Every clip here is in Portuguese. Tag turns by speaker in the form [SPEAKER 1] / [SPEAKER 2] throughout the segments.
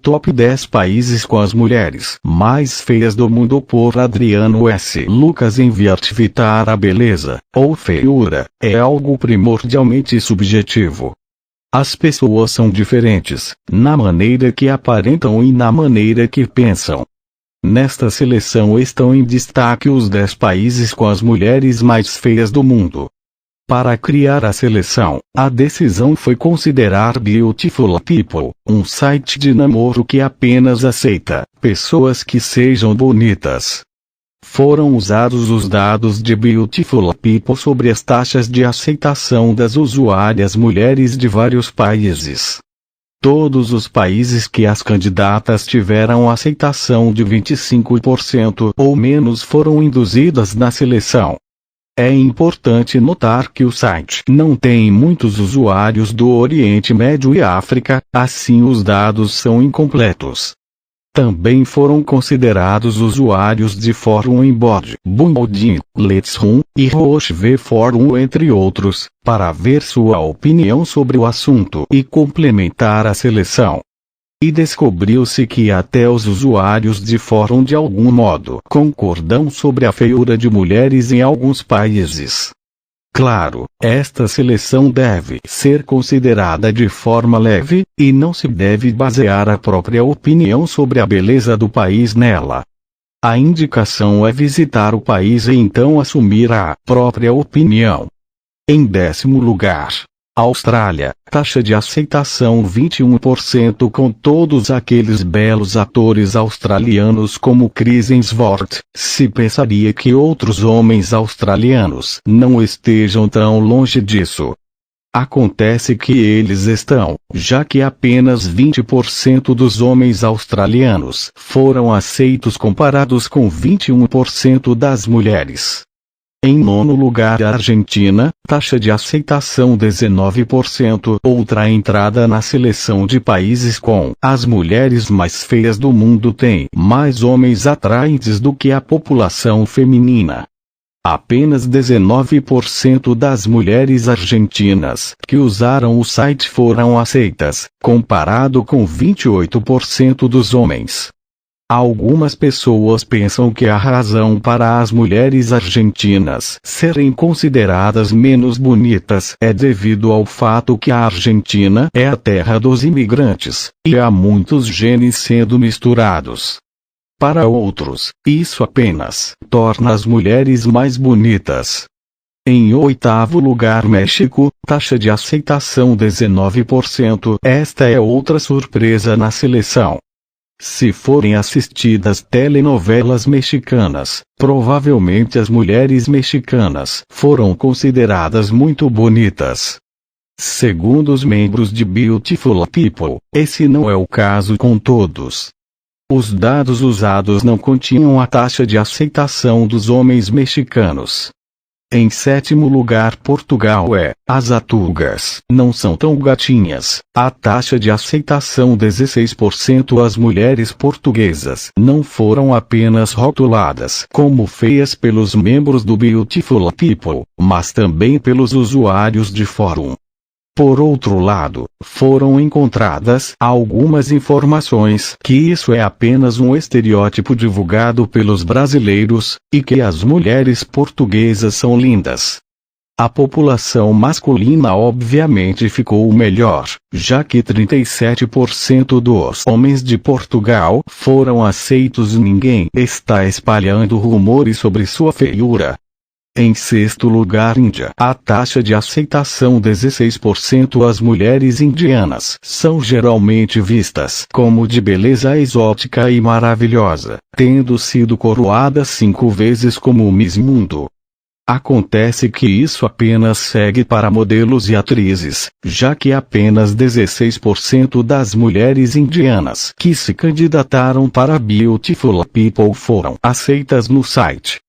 [SPEAKER 1] Top 10 países com as mulheres mais feias do mundo por Adriano S. Lucas. Invertivitar a beleza, ou feiura, é algo primordialmente subjetivo. As pessoas são diferentes, na maneira que aparentam e na maneira que pensam. Nesta seleção estão em destaque os 10 países com as mulheres mais feias do mundo. Para criar a seleção, a decisão foi considerar Beautiful People, um site de namoro que apenas aceita pessoas que sejam bonitas. Foram usados os dados de Beautiful People sobre as taxas de aceitação das usuárias mulheres de vários países. Todos os países que as candidatas tiveram aceitação de 25% ou menos foram induzidas na seleção. É importante notar que o site não tem muitos usuários do Oriente Médio e África, assim os dados são incompletos. Também foram considerados usuários de Fórum Embod, Bumble, Let's Room e Roche Forum, entre outros, para ver sua opinião sobre o assunto e complementar a seleção. E descobriu-se que até os usuários de fórum de algum modo concordam sobre a feiura de mulheres em alguns países. Claro, esta seleção deve ser considerada de forma leve, e não se deve basear a própria opinião sobre a beleza do país nela. A indicação é visitar o país e então assumir a própria opinião. Em 10º lugar, Austrália, taxa de aceitação 21%. Com todos aqueles belos atores australianos como Chris Hemsworth, se pensaria que outros homens australianos não estejam tão longe disso. Acontece que eles estão, já que apenas 20% dos homens australianos foram aceitos comparados com 21% das mulheres. Em 9º lugar, a Argentina, taxa de aceitação 19%. Outra entrada na seleção de países com as mulheres mais feias do mundo tem mais homens atraentes do que a população feminina. Apenas 19% das mulheres argentinas que usaram o site foram aceitas, comparado com 28% dos homens. Algumas pessoas pensam que a razão para as mulheres argentinas serem consideradas menos bonitas é devido ao fato que a Argentina é a terra dos imigrantes, e há muitos genes sendo misturados. Para outros, isso apenas torna as mulheres mais bonitas. Em 8º lugar, México, taxa de aceitação 19%. Esta é outra surpresa na seleção. Se forem assistidas telenovelas mexicanas, provavelmente as mulheres mexicanas foram consideradas muito bonitas. Segundo os membros de Beautiful People, esse não é o caso com todos. Os dados usados não continham a taxa de aceitação dos homens mexicanos. Em 7º lugar, Portugal. As atugas não são tão gatinhas. A taxa de aceitação 16%. As mulheres portuguesas não foram apenas rotuladas como feias pelos membros do Beautiful People, mas também pelos usuários de fórum. Por outro lado, foram encontradas algumas informações que isso é apenas um estereótipo divulgado pelos brasileiros, e que as mulheres portuguesas são lindas. A população masculina obviamente ficou melhor, já que 37% dos homens de Portugal foram aceitos e ninguém está espalhando rumores sobre sua feiura. Em 6º lugar, Índia. A taxa de aceitação 16%. As mulheres indianas são geralmente vistas como de beleza exótica e maravilhosa, tendo sido coroadas 5 vezes como Miss Mundo. Acontece que isso apenas segue para modelos e atrizes, já que apenas 16% das mulheres indianas que se candidataram para Beautiful People foram aceitas no site.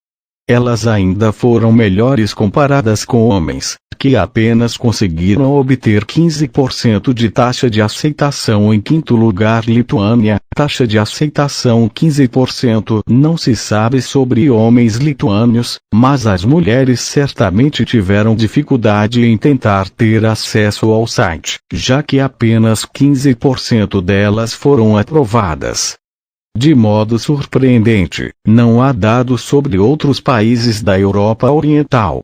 [SPEAKER 1] Elas ainda foram melhores comparadas com homens, que apenas conseguiram obter 15% de taxa de aceitação. Em quinto lugar, Lituânia, taxa de aceitação 15%. Não se sabe sobre homens lituânios, mas as mulheres certamente tiveram dificuldade em tentar ter acesso ao site, já que apenas 15% delas foram aprovadas. De modo surpreendente, não há dados sobre outros países da Europa Oriental.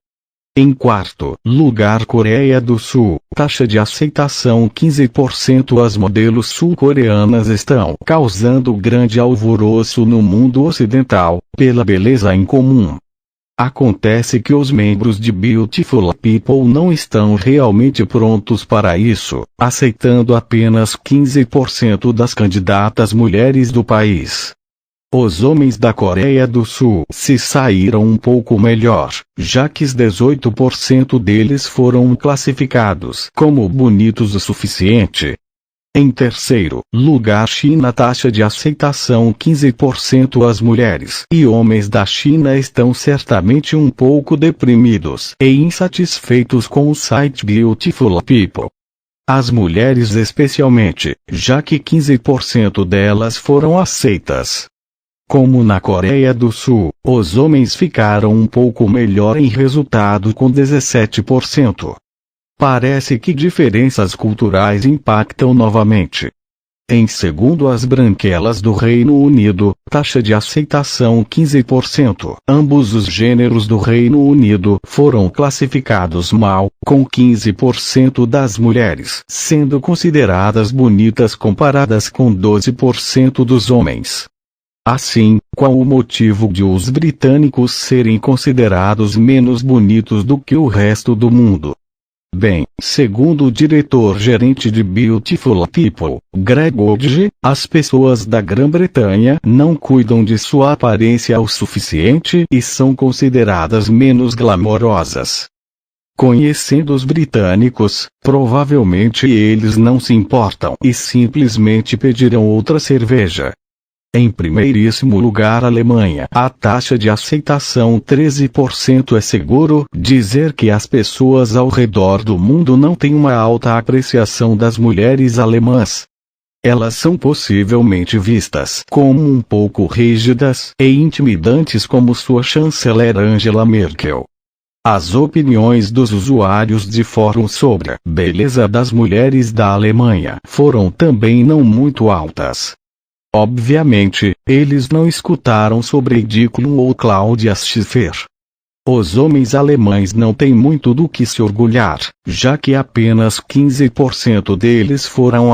[SPEAKER 1] Em quarto lugar, Coreia do Sul, taxa de aceitação 15%. As modelos sul-coreanas estão causando grande alvoroço no mundo ocidental, pela beleza em comum. Acontece que os membros de Beautiful People não estão realmente prontos para isso, aceitando apenas 15% das candidatas mulheres do país. Os homens da Coreia do Sul se saíram um pouco melhor, já que 18% deles foram classificados como bonitos o suficiente. Em terceiro lugar, China, taxa de aceitação 15%. As mulheres e homens da China estão certamente um pouco deprimidos e insatisfeitos com o site Beautiful People. As mulheres especialmente, já que 15% delas foram aceitas. Como na Coreia do Sul, os homens ficaram um pouco melhor em resultado com 17%. Parece que diferenças culturais impactam novamente. Em segundo, as branquelas do Reino Unido, taxa de aceitação 15%. Ambos os gêneros do Reino Unido foram classificados mal, com 15% das mulheres sendo consideradas bonitas comparadas com 12% dos homens. Assim, qual o motivo de os britânicos serem considerados menos bonitos do que o resto do mundo? Bem, segundo o diretor-gerente de Beautiful People, Greg Hodge, as pessoas da Grã-Bretanha não cuidam de sua aparência o suficiente e são consideradas menos glamorosas. Conhecendo os britânicos, provavelmente eles não se importam e simplesmente pedirão outra cerveja. Em primeiríssimo lugar, Alemanha, a taxa de aceitação 13%. É seguro dizer que as pessoas ao redor do mundo não têm uma alta apreciação das mulheres alemãs. Elas são possivelmente vistas como um pouco rígidas e intimidantes como sua chanceler Angela Merkel. As opiniões dos usuários de fóruns sobre a beleza das mulheres da Alemanha foram também não muito altas. Obviamente, eles não escutaram sobre Ridículo ou Claudia Schiffer. Os homens alemães não têm muito do que se orgulhar, já que apenas 15% deles foram